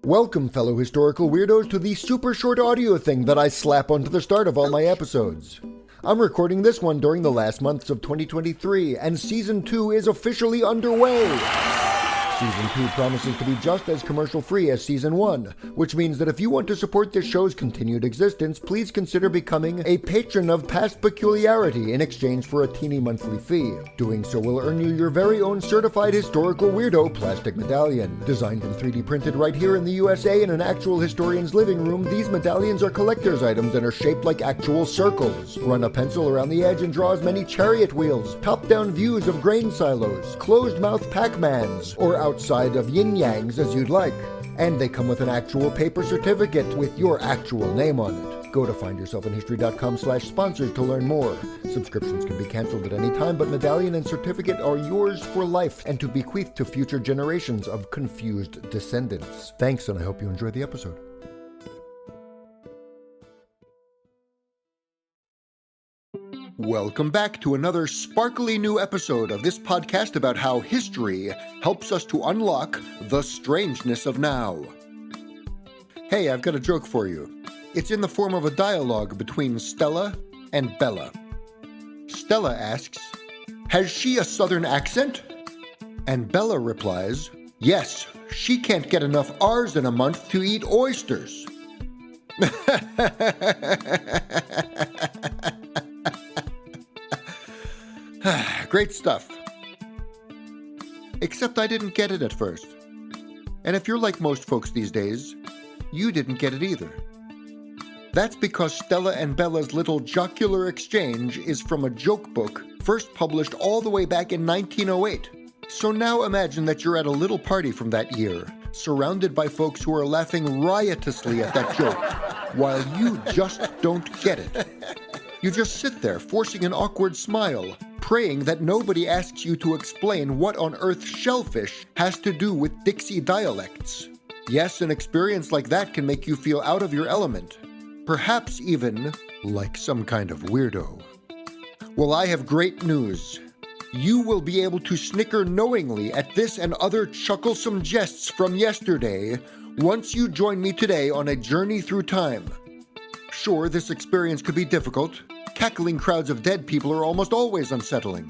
Welcome, fellow historical weirdos, to the super short audio thing that I slap onto the start of all my episodes. I'm recording this one during the last months of 2023, and Season 2 is officially underway! Season 2 promises to be just as commercial-free as Season 1, which means that if you want to support this show's continued existence, please consider becoming a patron of Past Peculiarity in exchange for a teeny monthly fee. Doing so will earn you your very own certified historical weirdo plastic medallion. Designed and 3D printed right here in the USA in an actual historian's living room, these medallions are collector's items and are shaped like actual circles. Run a pencil around the edge and draw as many chariot wheels, top-down views of grain silos, closed-mouth Pac-Mans, or outside of yin-yangs as you'd like. And they come with an actual paper certificate with your actual name on it. Go to findyourselfinhistory.com/sponsors to learn more. Subscriptions can be canceled at any time, but medallion and certificate are yours for life and to bequeath to future generations of confused descendants. Thanks, and I hope you enjoy the episode. Welcome back to another sparkly new episode of this podcast about how history helps us to unlock the strangeness of now. Hey, I've got a joke for you. It's in the form of a dialogue between Stella and Bella. Stella asks, "Has she a southern accent?" And Bella replies, "Yes, she can't get enough R's in a month to eat oysters." Great stuff. Except I didn't get it at first. And if you're like most folks these days, you didn't get it either. That's because Stella and Bella's little jocular exchange is from a joke book first published all the way back in 1908. So now imagine that you're at a little party from that year, surrounded by folks who are laughing riotously at that joke, while you just don't get it. You just sit there, forcing an awkward smile, praying that nobody asks you to explain what on earth shellfish has to do with Dixie dialects. Yes, an experience like that can make you feel out of your element, perhaps even like some kind of weirdo. Well, I have great news. You will be able to snicker knowingly at this and other chucklesome jests from yesterday once you join me today on a journey through time. Sure, this experience could be difficult. Cackling crowds of dead people are almost always unsettling.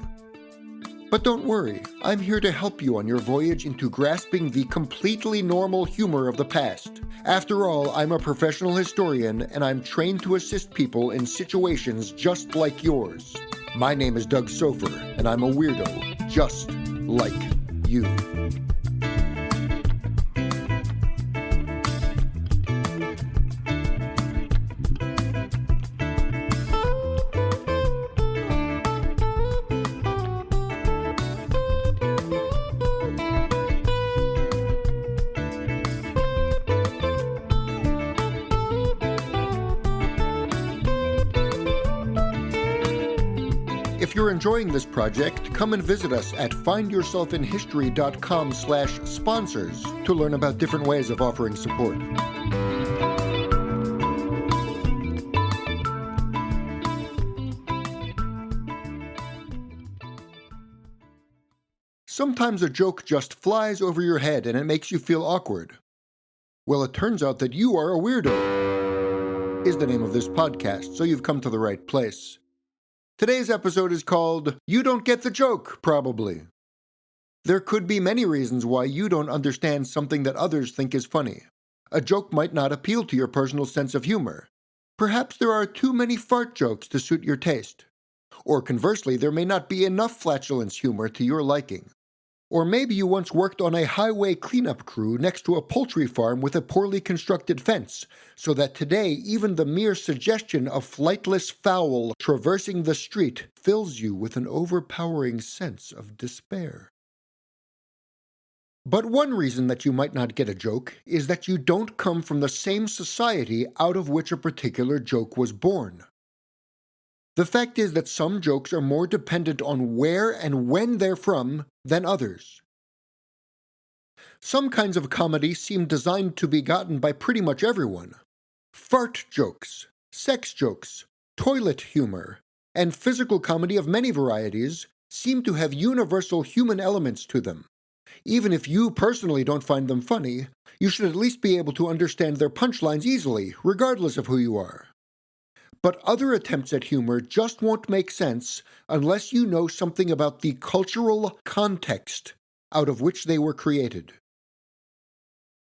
But don't worry, I'm here to help you on your voyage into grasping the completely normal humor of the past. After all, I'm a professional historian, and I'm trained to assist people in situations just like yours. My name is Doug Sofer, and I'm a weirdo, just like you. If you're enjoying this project, come and visit us at findyourselfinhistory.com/sponsors to learn about different ways of offering support. Sometimes a joke just flies over your head and it makes you feel awkward. Well, it turns out that you are a weirdo, is the name of this podcast, so you've come to the right place. Today's episode is called You Don't Get the Joke, Probably. There could be many reasons why you don't understand something that others think is funny. A joke might not appeal to your personal sense of humor. Perhaps there are too many fart jokes to suit your taste. Or conversely, there may not be enough flatulence humor to your liking. Or maybe you once worked on a highway cleanup crew next to a poultry farm with a poorly constructed fence, so that today even the mere suggestion of flightless fowl traversing the street fills you with an overpowering sense of despair. But one reason that you might not get a joke is that you don't come from the same society out of which a particular joke was born. The fact is that some jokes are more dependent on where and when they're from than others. Some kinds of comedy seem designed to be gotten by pretty much everyone. Fart jokes, sex jokes, toilet humor, and physical comedy of many varieties seem to have universal human elements to them. Even if you personally don't find them funny, you should at least be able to understand their punchlines easily, regardless of who you are. But other attempts at humor just won't make sense unless you know something about the cultural context out of which they were created.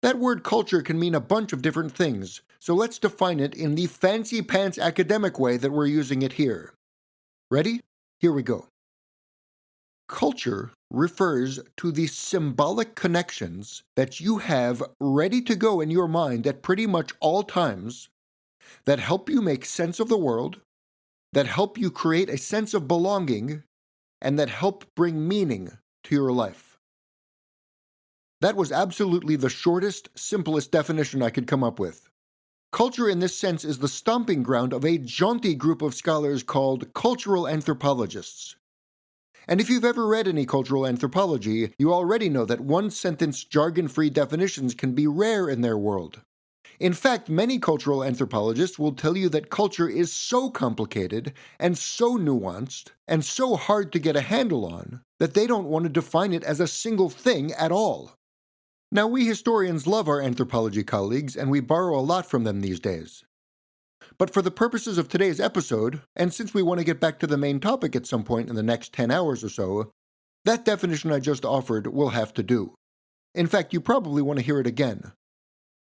That word culture can mean a bunch of different things, so let's define it in the fancy-pants academic way that we're using it here. Ready? Here we go. Culture refers to the symbolic connections that you have ready to go in your mind at pretty much all times that help you make sense of the world, that help you create a sense of belonging, and that help bring meaning to your life. That was absolutely the shortest, simplest definition I could come up with. Culture in this sense is the stomping ground of a jaunty group of scholars called cultural anthropologists. And if you've ever read any cultural anthropology, you already know that one-sentence, jargon-free definitions can be rare in their world. In fact, many cultural anthropologists will tell you that culture is so complicated and so nuanced and so hard to get a handle on that they don't want to define it as a single thing at all. Now, we historians love our anthropology colleagues, and we borrow a lot from them these days. But for the purposes of today's episode, and since we want to get back to the main topic at some point in the next 10 hours or so, that definition I just offered will have to do. In fact, you probably want to hear it again.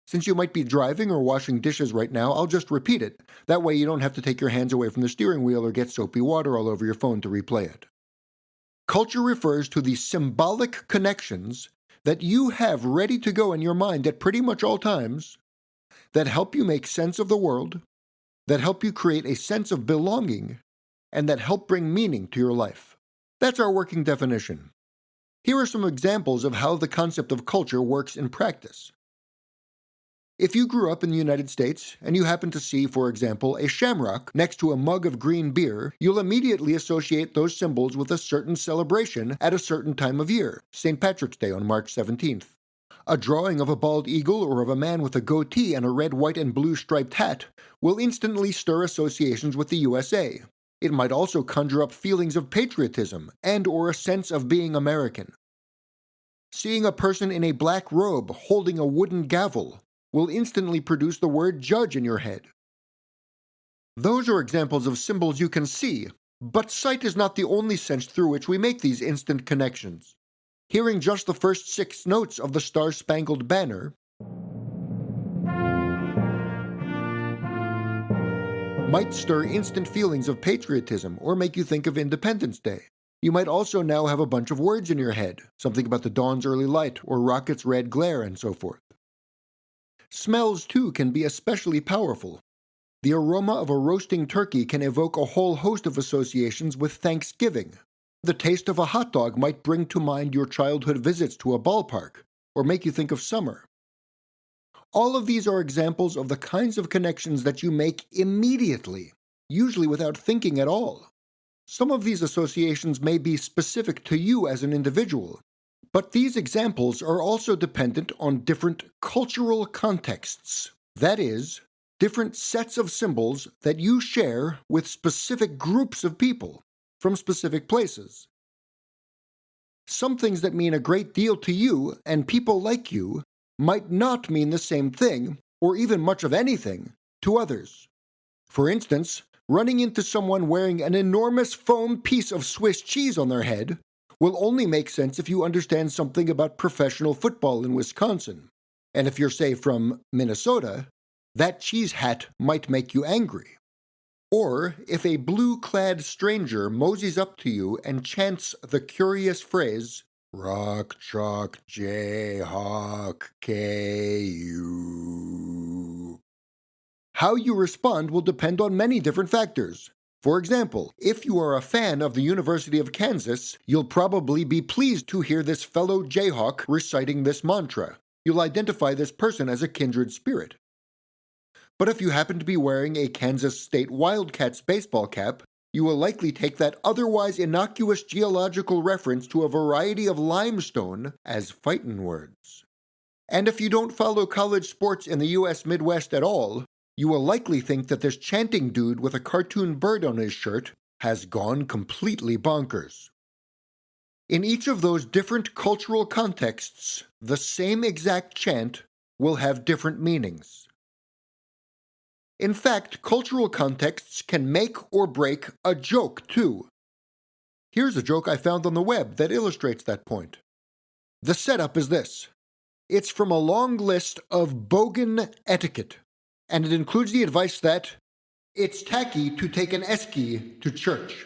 Since you might be driving or washing dishes right now, I'll just repeat it. That way you don't have to take your hands away from the steering wheel or get soapy water all over your phone to replay it. Culture refers to the symbolic connections that you have ready to go in your mind at pretty much all times that help you make sense of the world, that help you create a sense of belonging, and that help bring meaning to your life. That's our working definition. Here are some examples of how the concept of culture works in practice. If you grew up in the United States and you happen to see, for example, a shamrock next to a mug of green beer, you'll immediately associate those symbols with a certain celebration at a certain time of year, St. Patrick's Day on March 17th. A drawing of a bald eagle or of a man with a goatee and a red, white, and blue striped hat will instantly stir associations with the USA. It might also conjure up feelings of patriotism and/or a sense of being American. Seeing a person in a black robe holding a wooden gavel will instantly produce the word judge in your head. Those are examples of symbols you can see, but sight is not the only sense through which we make these instant connections. Hearing just the first 6 notes of the Star-Spangled Banner might stir instant feelings of patriotism or make you think of Independence Day. You might also now have a bunch of words in your head, something about the dawn's early light or rocket's red glare and so forth. Smells, too, can be especially powerful. The aroma of a roasting turkey can evoke a whole host of associations with Thanksgiving. The taste of a hot dog might bring to mind your childhood visits to a ballpark, or make you think of summer. All of these are examples of the kinds of connections that you make immediately, usually without thinking at all. Some of these associations may be specific to you as an individual, but these examples are also dependent on different cultural contexts. That is, different sets of symbols that you share with specific groups of people from specific places. Some things that mean a great deal to you and people like you might not mean the same thing, or even much of anything, to others. For instance, running into someone wearing an enormous foam piece of Swiss cheese on their head will only make sense if you understand something about professional football in Wisconsin. And if you're, say, from Minnesota, that cheese hat might make you angry. Or if a blue-clad stranger moseys up to you and chants the curious phrase, "Rock, chalk, Jayhawk, KU." How you respond will depend on many different factors. For example, if you are a fan of the University of Kansas, you'll probably be pleased to hear this fellow Jayhawk reciting this mantra. You'll identify this person as a kindred spirit. But if you happen to be wearing a Kansas State Wildcats baseball cap, you will likely take that otherwise innocuous geological reference to a variety of limestone as fightin' words. And if you don't follow college sports in the U.S. Midwest at all, you will likely think that this chanting dude with a cartoon bird on his shirt has gone completely bonkers. In each of those different cultural contexts, the same exact chant will have different meanings. In fact, cultural contexts can make or break a joke, too. Here's a joke I found on the web that illustrates that point. The setup is this. It's from a long list of bogan etiquette, and it includes the advice that it's tacky to take an esky to church.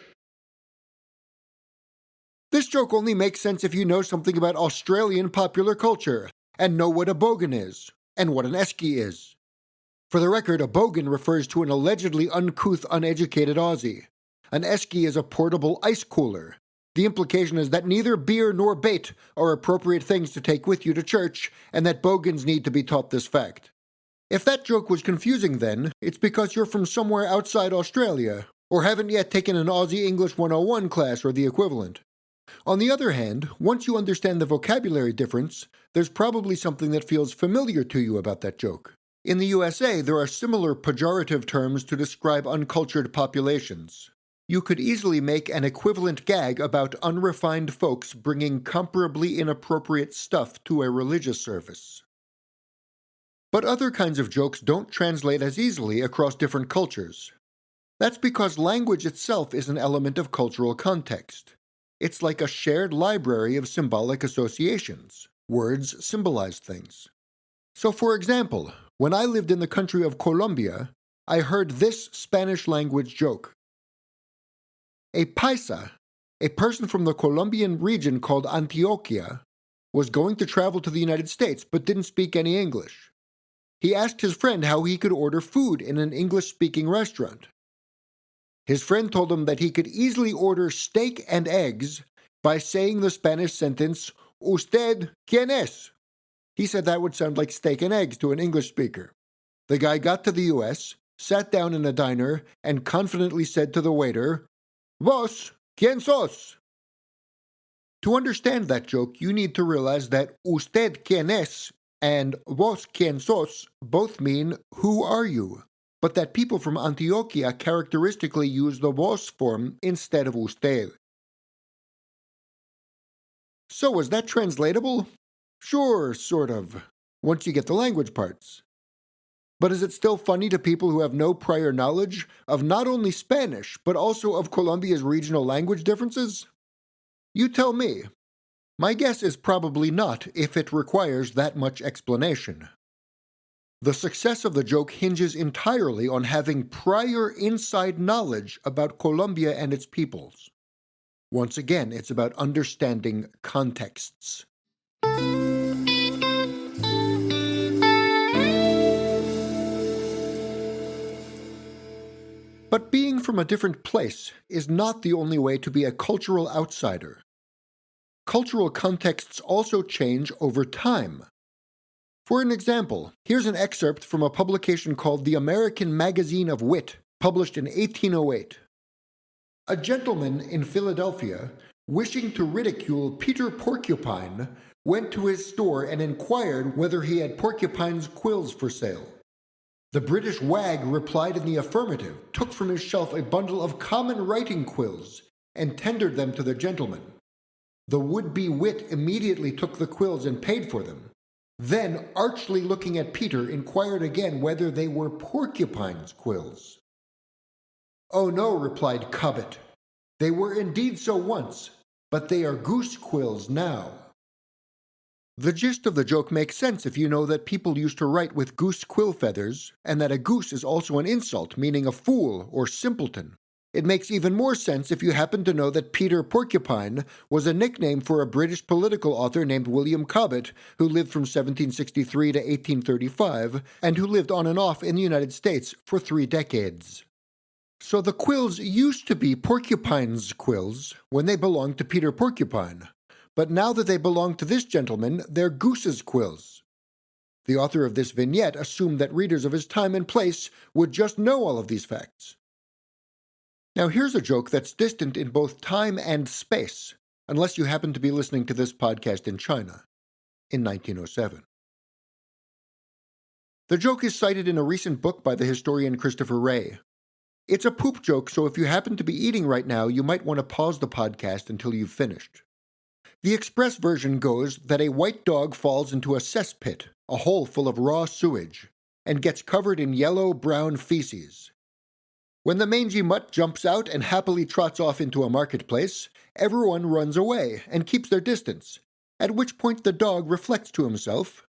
This joke only makes sense if you know something about Australian popular culture and know what a bogan is and what an esky is. For the record, a bogan refers to an allegedly uncouth, uneducated Aussie. An esky is a portable ice cooler. The implication is that neither beer nor bait are appropriate things to take with you to church, and that bogans need to be taught this fact. If that joke was confusing then, it's because you're from somewhere outside Australia, or haven't yet taken an Aussie English 101 class or the equivalent. On the other hand, once you understand the vocabulary difference, there's probably something that feels familiar to you about that joke. In the USA, there are similar pejorative terms to describe uncultured populations. You could easily make an equivalent gag about unrefined folks bringing comparably inappropriate stuff to a religious service. But other kinds of jokes don't translate as easily across different cultures. That's because language itself is an element of cultural context. It's like a shared library of symbolic associations. Words symbolize things. So, for example, when I lived in the country of Colombia, I heard this Spanish language joke. A paisa, a person from the Colombian region called Antioquia, was going to travel to the United States but didn't speak any English. He asked his friend how he could order food in an English-speaking restaurant. His friend told him that he could easily order steak and eggs by saying the Spanish sentence, "Usted quién es?" He said that would sound like steak and eggs to an English speaker. The guy got to the U.S., sat down in a diner, and confidently said to the waiter, "Vos quién sos?" To understand that joke, you need to realize that "usted quién es" and "vos quién sos" both mean "who are you?" but that people from Antioquia characteristically use the vos form instead of usted. So, is that translatable? Sure, sort of, once you get the language parts. But is it still funny to people who have no prior knowledge of not only Spanish, but also of Colombia's regional language differences? You tell me. My guess is probably not, if it requires that much explanation. The success of the joke hinges entirely on having prior inside knowledge about Colombia and its peoples. Once again, it's about understanding contexts. But being from a different place is not the only way to be a cultural outsider. Cultural contexts also change over time. For an example, here's an excerpt from a publication called The American Magazine of Wit, published in 1808. A gentleman in Philadelphia, wishing to ridicule Peter Porcupine, went to his store and inquired whether he had Porcupine's quills for sale. The British wag replied in the affirmative, took from his shelf a bundle of common writing quills, and tendered them to the gentleman. The would-be wit immediately took the quills and paid for them. Then, archly looking at Peter, inquired again whether they were Porcupine's quills. "Oh no," replied Cobbett. "They were indeed so once, but they are goose quills now." The gist of the joke makes sense if you know that people used to write with goose quill feathers, and that a goose is also an insult, meaning a fool or simpleton. It makes even more sense if you happen to know that Peter Porcupine was a nickname for a British political author named William Cobbett, who lived from 1763 to 1835, and who lived on and off in the United States for 3 decades. So the quills used to be Porcupine's quills when they belonged to Peter Porcupine, but now that they belong to this gentleman, they're goose's quills. The author of this vignette assumed that readers of his time and place would just know all of these facts. Now here's a joke that's distant in both time and space, unless you happen to be listening to this podcast in China, in 1907. The joke is cited in a recent book by the historian Christopher Wray. It's a poop joke, so if you happen to be eating right now, you might want to pause the podcast until you've finished. The express version goes that a white dog falls into a cesspit, a hole full of raw sewage, and gets covered in yellow-brown feces. When the mangy mutt jumps out and happily trots off into a marketplace, everyone runs away and keeps their distance, at which point the dog reflects to himself,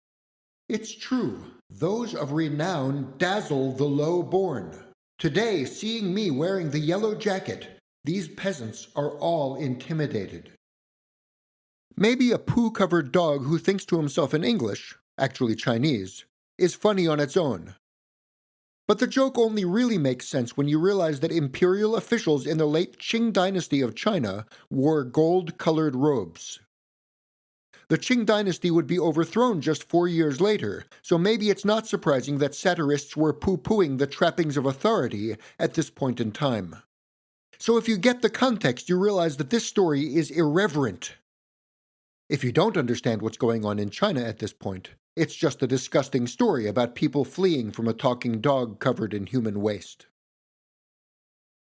"It's true, those of renown dazzle the low-born. Today, seeing me wearing the yellow jacket, these peasants are all intimidated." Maybe a poo-covered dog who thinks to himself in English, actually Chinese, is funny on its own. But the joke only really makes sense when you realize that imperial officials in the late Qing dynasty of China wore gold-colored robes. The Qing dynasty would be overthrown just 4 years later, so maybe it's not surprising that satirists were poo-pooing the trappings of authority at this point in time. So if you get the context, you realize that this story is irreverent. If you don't understand what's going on in China at this point, it's just a disgusting story about people fleeing from a talking dog covered in human waste.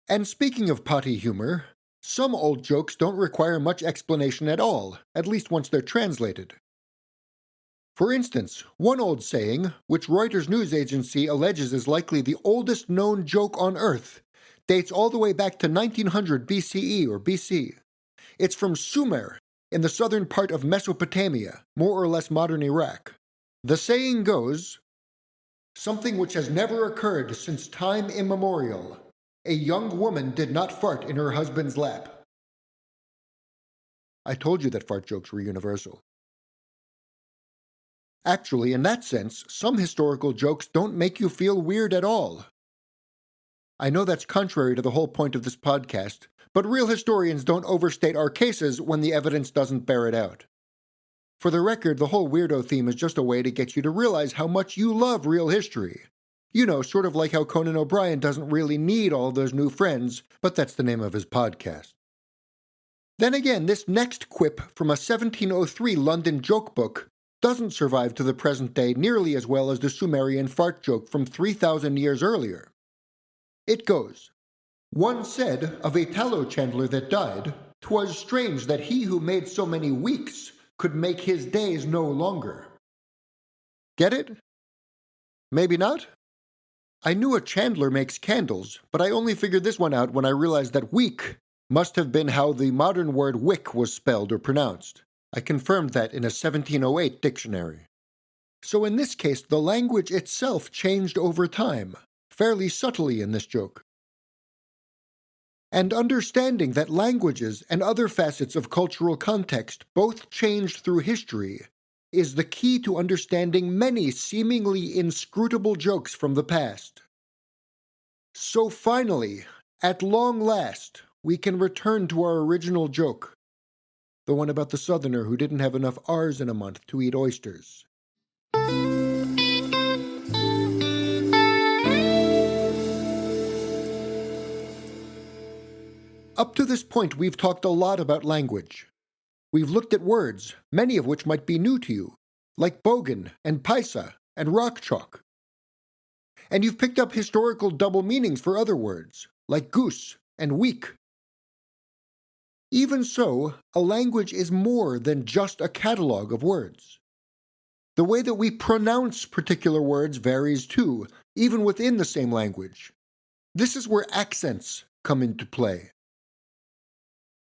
And speaking of potty humor, some old jokes don't require much explanation at all, at least once they're translated. For instance, one old saying, which Reuters news agency alleges is likely the oldest known joke on Earth, dates all the way back to 1900 BCE or BC. It's from Sumer, in the southern part of Mesopotamia, more or less modern Iraq. The saying goes, "Something which has never occurred since time immemorial. A young woman did not fart in her husband's lap." I told you that fart jokes were universal. Actually, in that sense, some historical jokes don't make you feel weird at all. I know that's contrary to the whole point of this podcast, but real historians don't overstate our cases when the evidence doesn't bear it out. For the record, the whole weirdo theme is just a way to get you to realize how much you love real history. You know, sort of like how Conan O'Brien doesn't really need all those new friends, but that's the name of his podcast. Then again, this next quip from a 1703 London joke book doesn't survive to the present day nearly as well as the Sumerian fart joke from 3,000 years earlier. It goes, "One said of a tallow chandler that died, 'twas strange that he who made so many weeks could make his days no longer." Get it? Maybe not? I knew a chandler makes candles, but I only figured this one out when I realized that week must have been how the modern word wick was spelled or pronounced. I confirmed that in a 1708 dictionary. So in this case, the language itself changed over time, fairly subtly in this joke. And understanding that languages and other facets of cultural context both changed through history is the key to understanding many seemingly inscrutable jokes from the past. So finally, at long last, we can return to our original joke, the one about the Southerner who didn't have enough R's in a month to eat oysters. Up to this point, we've talked a lot about language. We've looked at words, many of which might be new to you, like bogan and paisa and rock chalk. And you've picked up historical double meanings for other words, like goose and week. Even so, a language is more than just a catalog of words. The way that we pronounce particular words varies too, even within the same language. This is where accents come into play.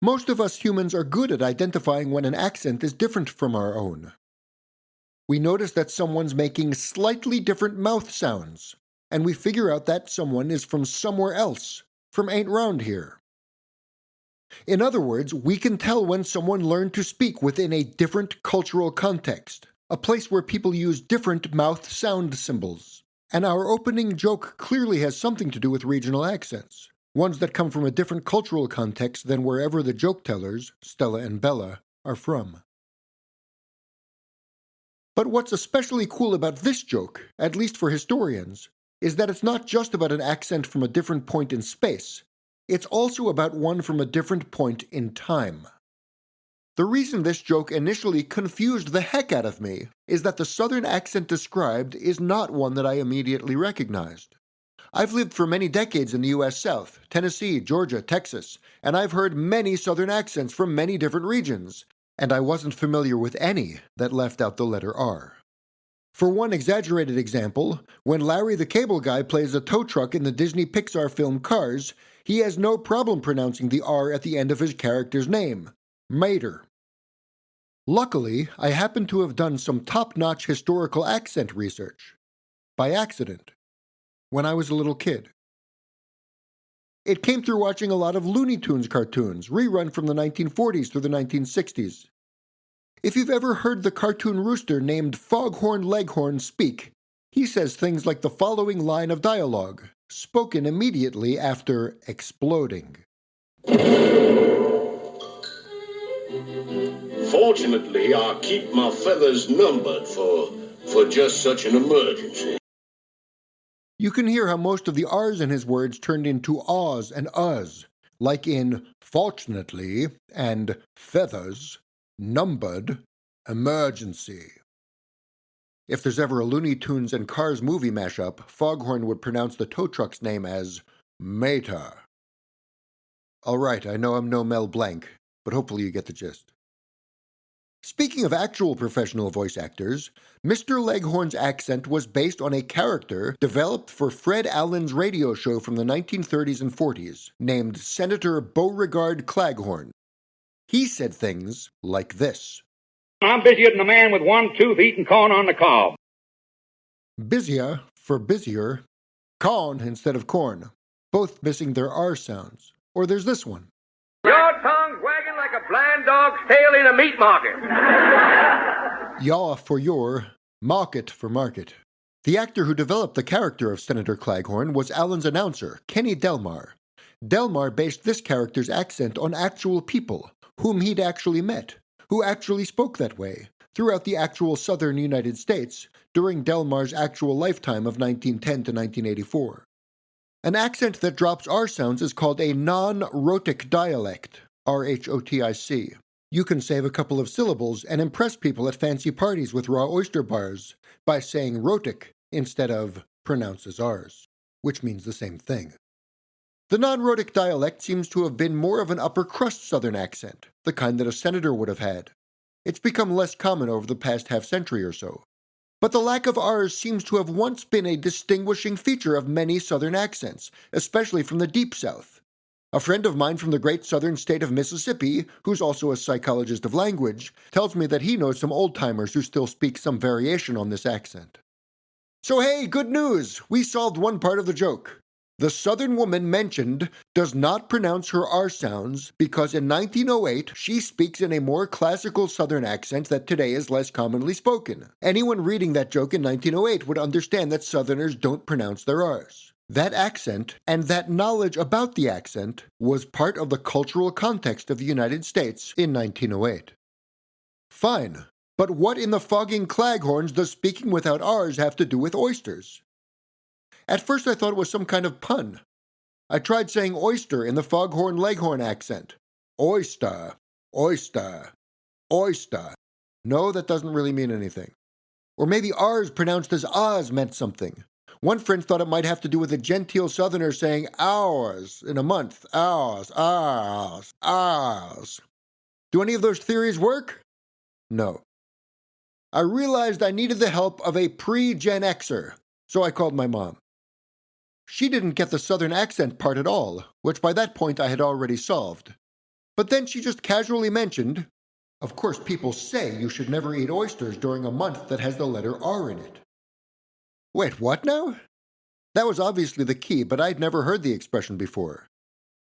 Most of us humans are good at identifying when an accent is different from our own. We notice that someone's making slightly different mouth sounds, and we figure out that someone is from somewhere else, from ain't round here. In other words, we can tell when someone learned to speak within a different cultural context, a place where people use different mouth sound symbols. And our opening joke clearly has something to do with regional accents, ones that come from a different cultural context than wherever the joke tellers, Stella and Bella, are from. But what's especially cool about this joke, at least for historians, is that it's not just about an accent from a different point in space. It's also about one from a different point in time. The reason this joke initially confused the heck out of me is that the southern accent described is not one that I immediately recognized. I've lived for many decades in the U.S. South, Tennessee, Georgia, Texas, and I've heard many southern accents from many different regions. and I wasn't familiar with any that left out the letter R. For one exaggerated example, when Larry the Cable Guy plays a tow truck in the Disney Pixar film Cars, he has no problem pronouncing the R at the end of his character's name, Mater. Luckily, I happen to have done some top-notch historical accent research, by accident, when I was a little kid. It came through watching a lot of Looney Tunes cartoons, rerun from the 1940s through the 1960s. If you've ever heard the cartoon rooster named Foghorn Leghorn speak, he says things like the following line of dialogue, spoken immediately after exploding. Fortunately, I keep my feathers numbered for just such an emergency. You can hear how most of the R's in his words turned into ahs and uhs, like in fortunately and feathers, numbered, emergency. If there's ever a Looney Tunes and Cars movie mashup, Foghorn would pronounce the tow truck's name as Mater. All right, I know I'm no Mel Blanc, but hopefully you get the gist. Speaking of actual professional voice actors, Mr. Leghorn's accent was based on a character developed for Fred Allen's radio show from the 1930s and 40s, named Senator Beauregard Claghorn. He said things like this. I'm busier than a man with one tooth eating corn on the cob. Busier for busier, corn instead of corn, both missing their R sounds. Or there's this one. Your tongue's wagging like a blind dog's tail in a meat market. Yaw for your, market for market. The actor who developed the character of Senator Claghorn was Allen's announcer, Kenny Delmar. Delmar based this character's accent on actual people, whom he'd actually met, who actually spoke that way, throughout the actual southern United States, during Delmar's actual lifetime of 1910 to 1984. An accent that drops R sounds is called a non-rhotic dialect, R-H-O-T-I-C. You can save a couple of syllables and impress people at fancy parties with raw oyster bars by saying rhotic instead of pronounces R's, which means the same thing. The non-rhotic dialect seems to have been more of an upper-crust Southern accent, the kind that a senator would have had. It's become less common over the past half-century or so. But the lack of R's seems to have once been a distinguishing feature of many Southern accents, especially from the Deep South. A friend of mine from the great southern state of Mississippi, who's also a psychologist of language, tells me that he knows some old-timers who still speak some variation on this accent. So hey, good news! We solved one part of the joke. The Southern woman mentioned does not pronounce her R sounds because in 1908 she speaks in a more classical Southern accent that today is less commonly spoken. Anyone reading that joke in 1908 would understand that Southerners don't pronounce their R's. That accent, and that knowledge about the accent, was part of the cultural context of the United States in 1908. Fine, but what in the fogging Claghorns does speaking without R's have to do with oysters? At first I thought it was some kind of pun. I tried saying oyster in the Foghorn Leghorn accent. Oyster, oyster, oyster. No, that doesn't really mean anything. Or maybe R's pronounced as ahs meant something. One friend thought it might have to do with a genteel Southerner saying hours in a month. Hours, hours, hours. Do any of those theories work? No. I realized I needed the help of a pre-Gen Xer, so I called my mom. She didn't get the Southern accent part at all, which by that point I had already solved. But then she just casually mentioned, of course people say you should never eat oysters during a month that has the letter R in it. Wait, what now? That was obviously the key, but I'd never heard the expression before.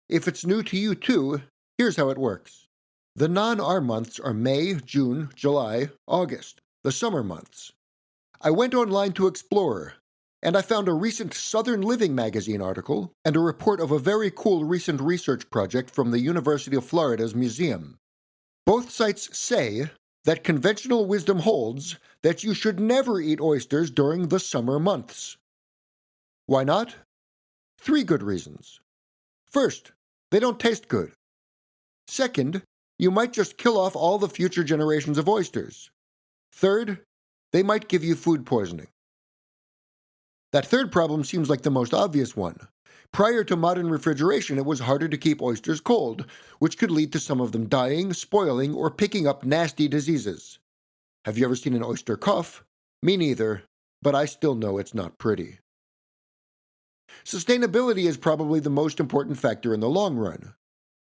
If it's new to you too, here's how it works. The non-R months are May, June, July, August, the summer months. I went online to explore, and I found a recent Southern Living magazine article and a report of a very cool recent research project from the University of Florida's museum. Both sites say that conventional wisdom holds that you should never eat oysters during the summer months. Why not? 3 good reasons. First, they don't taste good. Second, you might just kill off all the future generations of oysters. Third, they might give you food poisoning. That third problem seems like the most obvious one. Prior to modern refrigeration, it was harder to keep oysters cold, which could lead to some of them dying, spoiling, or picking up nasty diseases. Have you ever seen an oyster cough? Me neither, but I still know it's not pretty. Sustainability is probably the most important factor in the long run.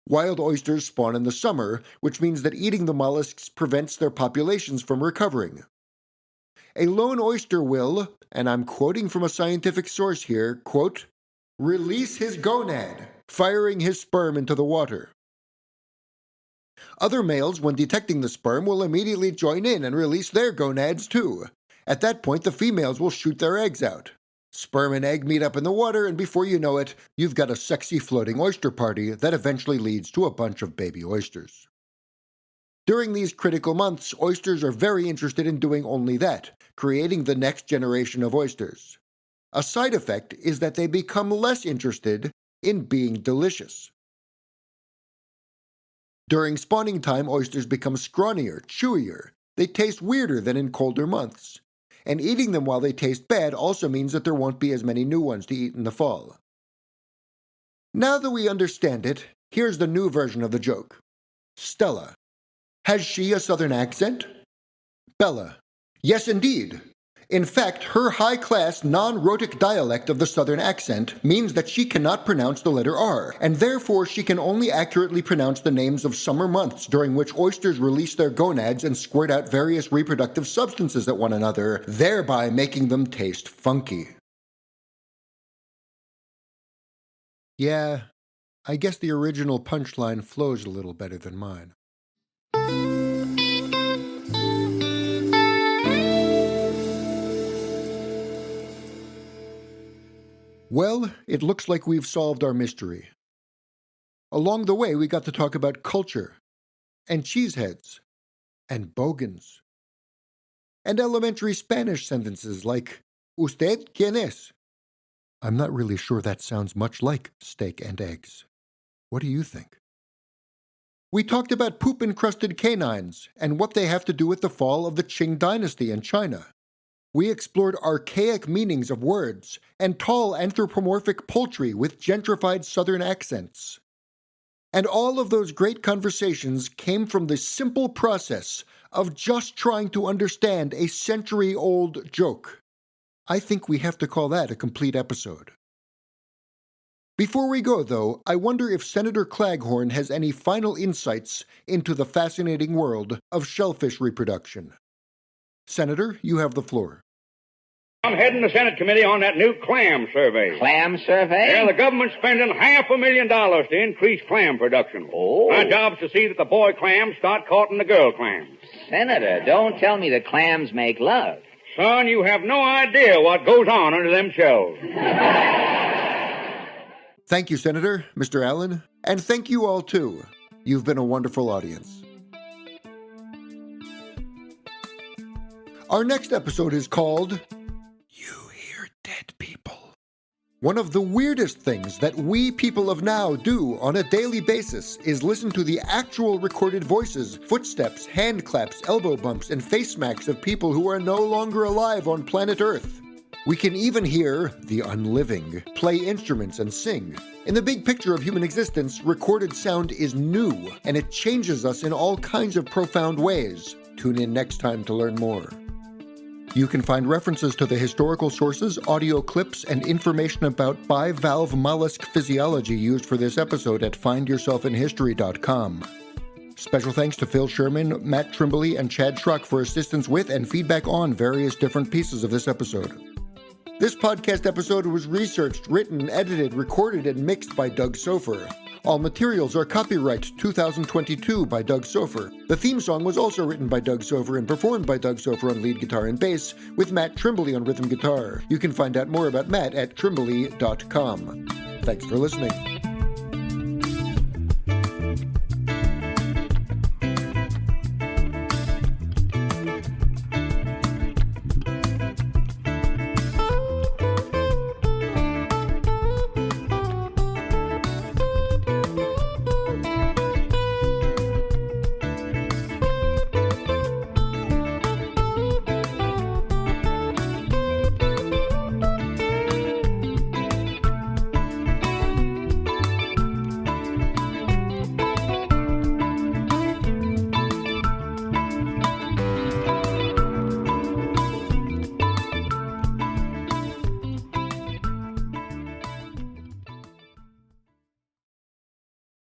Wild oysters spawn in the summer, which means that eating the mollusks prevents their populations from recovering. A lone oyster will, and I'm quoting from a scientific source here, quote, release his gonad, firing his sperm into the water. Other males, when detecting the sperm, will immediately join in and release their gonads too. At that point, the females will shoot their eggs out. Sperm and egg meet up in the water, and before you know it, you've got a sexy floating oyster party that eventually leads to a bunch of baby oysters. During these critical months, oysters are very interested in doing only that, creating the next generation of oysters. A side effect is that they become less interested in being delicious. During spawning time, oysters become scrawnier, chewier. They taste weirder than in colder months. And eating them while they taste bad also means that there won't be as many new ones to eat in the fall. Now that we understand it, here's the new version of the joke. Stella. Has she a southern accent? Bella. Yes, indeed. In fact, her high-class, non-rhotic dialect of the southern accent means that she cannot pronounce the letter R, and therefore she can only accurately pronounce the names of summer months during which oysters release their gonads and squirt out various reproductive substances at one another, thereby making them taste funky. Yeah, I guess the original punchline flows a little better than mine. Well, it looks like we've solved our mystery. Along the way, we got to talk about culture, and cheeseheads, and bogans, and elementary Spanish sentences like, ¿Usted quién es? I'm not really sure that sounds much like steak and eggs. What do you think? We talked about poop-encrusted canines and what they have to do with the fall of the Qing dynasty in China. We explored archaic meanings of words and tall anthropomorphic poultry with gentrified southern accents. And all of those great conversations came from the simple process of just trying to understand a century-old joke. I think we have to call that a complete episode. Before we go, though, I wonder if Senator Claghorn has any final insights into the fascinating world of shellfish reproduction. Senator, you have the floor. I'm heading the Senate committee on that new clam survey. Clam survey? Yeah, the government's spending $500,000 to increase clam production. Oh. My job's to see that the boy clams start courting the girl clams. Senator, don't tell me that clams make love. Son, you have no idea what goes on under them shells. Thank you, Senator, Mr. Allen, and thank you all, too. You've been a wonderful audience. Our next episode is called You Hear Dead People. One of the weirdest things that we people of now do on a daily basis is listen to the actual recorded voices, footsteps, hand claps, elbow bumps, and face smacks of people who are no longer alive on planet Earth. We can even hear the unliving play instruments and sing. In the big picture of human existence, recorded sound is new, and it changes us in all kinds of profound ways. Tune in next time to learn more. You can find references to the historical sources, audio clips, and information about bivalve mollusk physiology used for this episode at findyourselfinhistory.com. Special thanks to Phil Sherman, Matt Trimbley, and Chad Schrock for assistance with and feedback on various different pieces of this episode. This podcast episode was researched, written, edited, recorded, and mixed by Doug Sofer. All materials are copyright 2022 by Doug Sofer. The theme song was also written by Doug Sofer and performed by Doug Sofer on lead guitar and bass, with Matt Trimbley on rhythm guitar. You can find out more about Matt at trimbley.com. Thanks for listening.